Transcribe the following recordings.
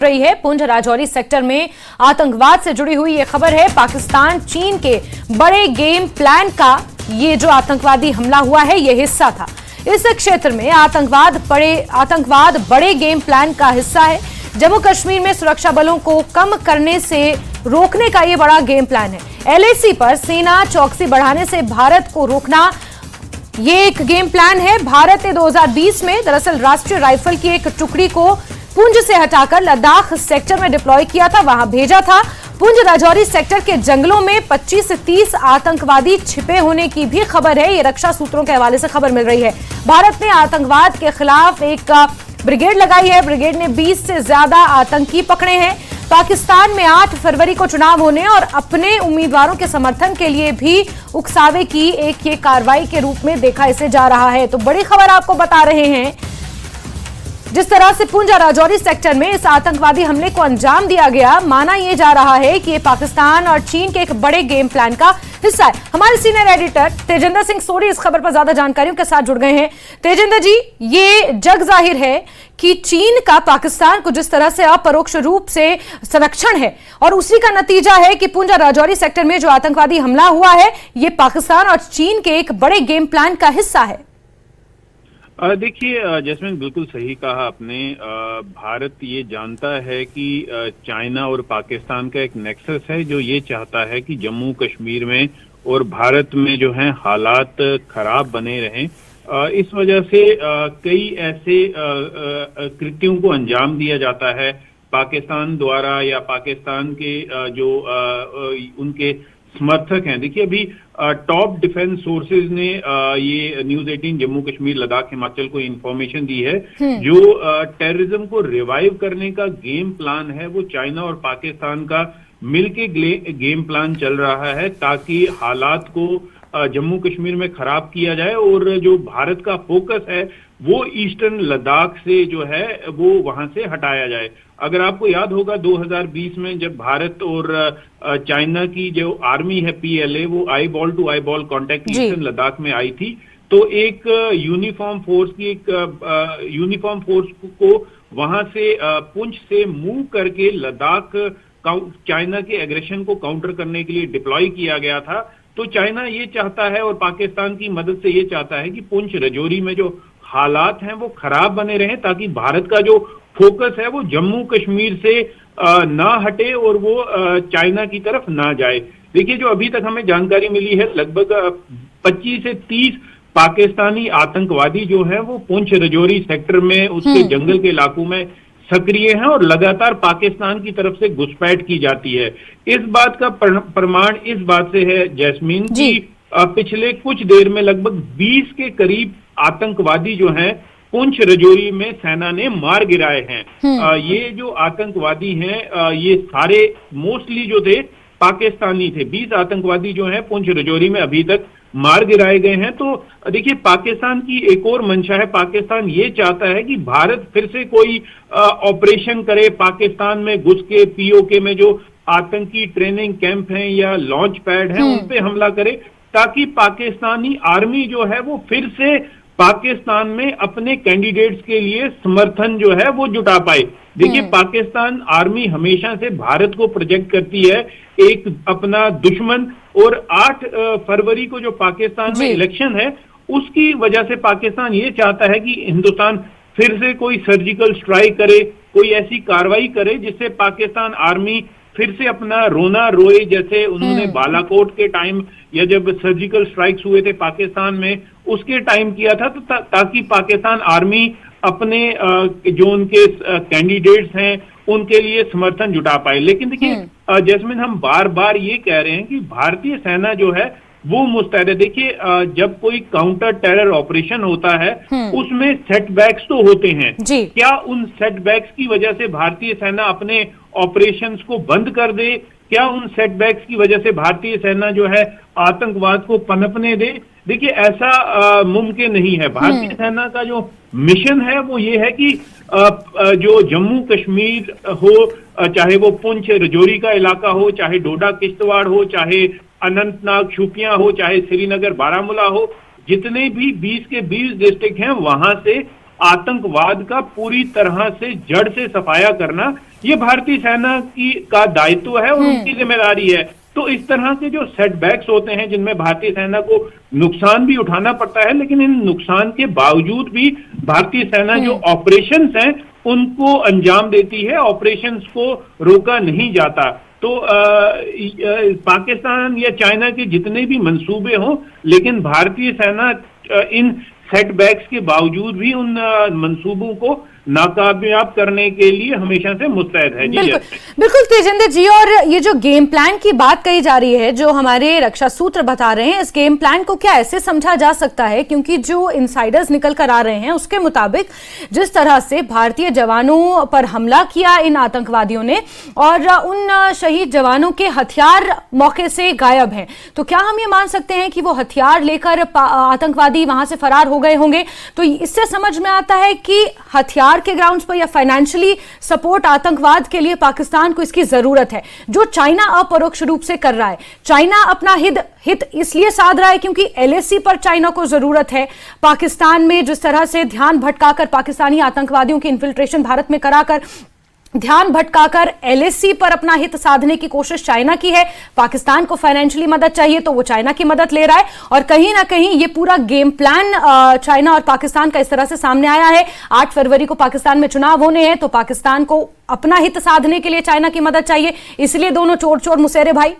रही है। पुंछ राजौरी सेक्टर में आतंकवाद से जुड़ी हुई ये खबर है। पाकिस्तान चीन के बड़े गेम प्लान का ये जो आतंकवादी हमला हुआ है ये हिस्सा था। इस क्षेत्र में आतंकवाद बड़े गेम प्लान का हिस्सा है। जम्मू कश्मीर में सुरक्षा बलों को कम करने से रोकने का ये बड़ा गेम प्लान है। LAC पर सेना चौकसी बढ़ाने से भारत को रोकना ये एक गेम प्लान है। भारत ने 2020 में दरअसल राष्ट्रीय राइफल की एक टुकड़ी को पुंछ से हटाकर लद्दाख सेक्टर में डिप्लॉय किया था, वहां भेजा था। पुंछ राजौरी सेक्टर के जंगलों में 25 से 30 आतंकवादी छिपे होने की भी खबर है। ये रक्षा सूत्रों के हवाले से खबर मिल रही है। भारत ने आतंकवाद के खिलाफ एक ब्रिगेड लगाई है। ब्रिगेड ने 20 से ज्यादा आतंकी पकड़े हैं। पाकिस्तान में 8 फरवरी को चुनाव होने और अपने उम्मीदवारों के समर्थन के लिए भी उकसावे की एक ये कार्रवाई के रूप में देखा इसे जा रहा है। तो बड़ी खबर आपको बता रहे हैं, जिस तरह से पुंछ राजौरी सेक्टर में इस आतंकवादी हमले को अंजाम दिया गया, माना यह जा रहा है कि ये पाकिस्तान और चीन के एक बड़े गेम प्लान का हिस्सा है। हमारे सीनियर एडिटर तेजिंदर सिंह सोरी इस खबर पर ज्यादा जानकारियों के साथ जुड़ गए हैं। तेजिंदर जी, ये जग जाहिर है कि चीन का पाकिस्तान को जिस तरह से अपरोक्ष रूप से संरक्षण है और उसी का नतीजा है कि पुंछ राजौरी सेक्टर में जो आतंकवादी हमला हुआ है ये पाकिस्तान और चीन के एक बड़े गेम प्लान का हिस्सा है। देखिए जैस्मिन, बिल्कुल सही कहा आपने। भारत ये जानता है कि चाइना और पाकिस्तान का एक नेक्सस है जो ये चाहता है कि जम्मू कश्मीर में और भारत में जो है हालात खराब बने रहें। इस वजह से कई ऐसे कृत्यों को अंजाम दिया जाता है पाकिस्तान द्वारा या पाकिस्तान के जो उनके समर्थक हैं। देखिए अभी टॉप डिफेंस सोर्सेज ने ये न्यूज 18 जम्मू कश्मीर लद्दाख हिमाचल को इंफॉर्मेशन दी है। जो टेररिज्म को रिवाइव करने का गेम प्लान है वो चाइना और पाकिस्तान का मिलके गेम प्लान चल रहा है ताकि हालात को जम्मू कश्मीर में खराब किया जाए और जो भारत का फोकस है वो ईस्टर्न लद्दाख से जो है वो वहां से हटाया जाए। अगर आपको याद होगा 2020 में जब भारत और चाइना की जो आर्मी है PLA वो eyeball to eyeball contact eastern Ladakh में आई थी, तो एक यूनिफॉर्म फोर्स को वहां से पुंछ से मूव करके लद्दाख चाइना के एग्रेशन को काउंटर करने के लिए डिप्लॉय किया गया था। तो चाइना ये चाहता है और पाकिस्तान की मदद से ये चाहता है कि पुंछ राजौरी में जो हालात हैं वो खराब बने रहें ताकि भारत का जो फोकस है वो जम्मू कश्मीर से ना हटे और वो चाइना की तरफ ना जाए। देखिए जो अभी तक हमें जानकारी मिली है लगभग 25 से 30 पाकिस्तानी आतंकवादी जो है वो पुंछ राजौरी सेक्टर में उसके जंगल के इलाकों में सक्रिय हैं और लगातार पाकिस्तान की तरफ से घुसपैठ की जाती है। इस बात का प्रमाण इस बात से है जैस्मीन कि पिछले कुछ देर में लगभग 20 के करीब आतंकवादी जो हैं पुंछ राजौरी में सेना ने मार गिराए हैं। ये जो आतंकवादी हैं ये सारे मोस्टली जो थे पाकिस्तानी थे। 20 आतंकवादी जो हैं पुंछ राजौरी में अभी तक मार गिराए गए हैं। तो देखिए पाकिस्तान की एक और मंशा है। पाकिस्तान ये चाहता है कि भारत फिर से कोई ऑपरेशन करे, पाकिस्तान में घुस के POK में जो आतंकी ट्रेनिंग कैंप हैं या लॉन्च पैड हैं उन पे हमला करे ताकि पाकिस्तानी आर्मी जो है वो फिर से पाकिस्तान में अपने कैंडिडेट्स के लिए समर्थन जो है वो जुटा पाए। देखिए पाकिस्तान आर्मी हमेशा से भारत को प्रोजेक्ट करती है एक अपना दुश्मन, और 8 फरवरी को जो पाकिस्तान में इलेक्शन है उसकी वजह से पाकिस्तान ये चाहता है कि हिंदुस्तान फिर से कोई सर्जिकल स्ट्राइक करे, कोई ऐसी कार्रवाई करे जिससे पाकिस्तान आर्मी फिर से अपना रोना रोए, जैसे उन्होंने बालाकोट के टाइम या जब सर्जिकल स्ट्राइक्स हुए थे पाकिस्तान में उसके टाइम किया था, तो ताकि पाकिस्तान आर्मी अपने जो उनके कैंडिडेट्स हैं उनके लिए समर्थन जुटा पाए। लेकिन देखिए जैस्मिन, हम बार बार ये कह रहे हैं कि भारतीय सेना जो है वो मुस्तैद है। देखिए जब कोई काउंटर टेरर ऑपरेशन होता है उसमें सेटबैक्स तो होते हैं। क्या उन सेटबैक्स की वजह से भारतीय सेना अपने ऑपरेशंस को बंद कर दे? क्या उन सेटबैक्स की वजह से भारतीय सेना जो है आतंकवाद को पनपने दे? देखिए ऐसा मुमकिन नहीं है। भारतीय सेना का जो मिशन है वो ये है कि जो जम्मू कश्मीर हो, चाहे वो पुंछ राजौरी का इलाका हो, चाहे डोडा किश्तवाड़ हो, चाहे अनंतनाग शोपियां हो, चाहे श्रीनगर बारामूला हो, जितने भी 20 के 20 डिस्ट्रिक्ट हैं वहां से आतंकवाद का पूरी तरह से जड़ से सफाया करना ये भारतीय सेना का दायित्व है और उनकी जिम्मेदारी है। तो इस तरह के जो सेटबैक्स होते हैं जिनमें भारतीय सेना को नुकसान भी उठाना पड़ता है, लेकिन इन नुकसान के बावजूद भी भारतीय सेना जो ऑपरेशंस हैं उनको अंजाम देती है, ऑपरेशंस को रोका नहीं जाता। तो पाकिस्तान या चाइना के जितने भी मंसूबे हों, लेकिन भारतीय सेना इन सेटबैक्स के बावजूद भी उन मंसूबों को नाकामयाब करने के लिए हमेशा से मुस्तैद है। बिल्कुल बिल्कुल तेजिंदर जी, और ये जो गेम प्लान की बात कही जा रही है, जो हमारे रक्षा सूत्र बता रहे हैं, इस गेम प्लान को क्या ऐसे समझा जा सकता है, क्योंकि जो इनसाइडर्स निकल कर आ रहे हैं उसके मुताबिक जिस तरह से भारतीय जवानों पर हमला किया इन आतंकवादियों ने और उन शहीद जवानों के हथियार मौके से गायब हैं, तो क्या हम ये मान सकते हैं कि वो हथियार लेकर आतंकवादी वहां से फरार हो गए होंगे? तो इससे समझ में आता है कि हथियार के ग्राउंड्स पर या फाइनेंशियली सपोर्ट आतंकवाद के लिए पाकिस्तान को इसकी जरूरत है, जो चाइना अपरोक्ष रूप से कर रहा है। चाइना अपना हित इसलिए साध रहा है क्योंकि एलएसी पर चाइना को जरूरत है। पाकिस्तान में जिस तरह से ध्यान भटकाकर पाकिस्तानी आतंकवादियों की इन्फिल्ट्रेशन भारत में कराकर ध्यान भटकाकर एलएसी पर अपना हित साधने की कोशिश चाइना की है। पाकिस्तान को फाइनेंशियली मदद चाहिए तो वो चाइना की मदद ले रहा है, और कहीं ना कहीं ये पूरा गेम प्लान चाइना और पाकिस्तान का इस तरह से सामने आया है। 8 फरवरी को पाकिस्तान में चुनाव होने हैं, तो पाकिस्तान को अपना हित साधने के लिए चाइना की मदद चाहिए, इसलिए दोनों चोर चोर मुसेरे भाई।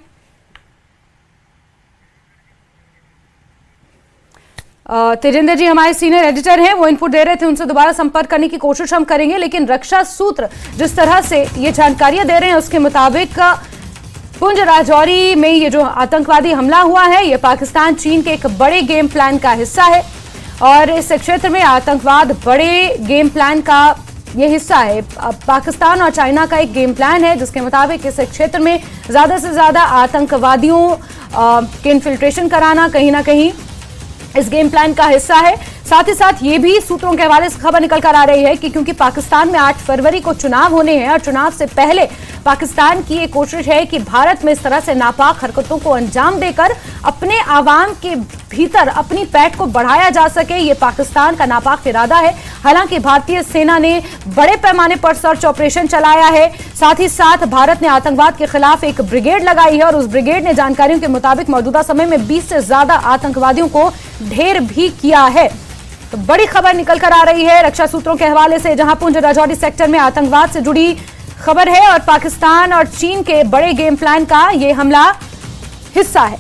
तेजिंदर जी हमारे सीनियर एडिटर हैं, वो इनपुट दे रहे थे, उनसे दोबारा संपर्क करने की कोशिश हम करेंगे, लेकिन रक्षा सूत्र जिस तरह से ये जानकारियां दे रहे हैं उसके मुताबिक पुंछ राजौरी में ये जो आतंकवादी हमला हुआ है ये पाकिस्तान चीन के एक बड़े गेम प्लान का हिस्सा है, और इस क्षेत्र में आतंकवाद बड़े गेम प्लान का ये हिस्सा है। पाकिस्तान और चाइना का एक गेम प्लान है जिसके मुताबिक इस क्षेत्र में ज्यादा से ज्यादा आतंकवादियों के इन्फिल्ट्रेशन कराना कहीं ना कहीं इस गेम प्लान का हिस्सा है। साथ ही साथ ये भी सूत्रों के हवाले से खबर निकल कर आ रही है कि क्योंकि पाकिस्तान में 8 फरवरी को चुनाव होने हैं और चुनाव से पहले पाकिस्तान की ये कोशिश है कि भारत में इस तरह से नापाक हरकतों को अंजाम देकर अपने आवाम के भीतर अपनी पैठ को बढ़ाया जा सके, ये पाकिस्तान का नापाक इरादा है। हालांकि भारतीय सेना ने बड़े पैमाने पर सर्च ऑपरेशन चलाया है, साथ ही साथ भारत ने आतंकवाद के खिलाफ एक ब्रिगेड लगाई है और उस ब्रिगेड ने जानकारियों के मुताबिक मौजूदा समय में 20 से ज्यादा आतंकवादियों को ढेर भी किया है। तो बड़ी खबर निकल कर आ रही है रक्षा सूत्रों के हवाले से, जहां पुंछ राजौरी सेक्टर में आतंकवाद से जुड़ी खबर है और पाकिस्तान और चीन के बड़े गेम प्लान का ये हमला हिस्सा है।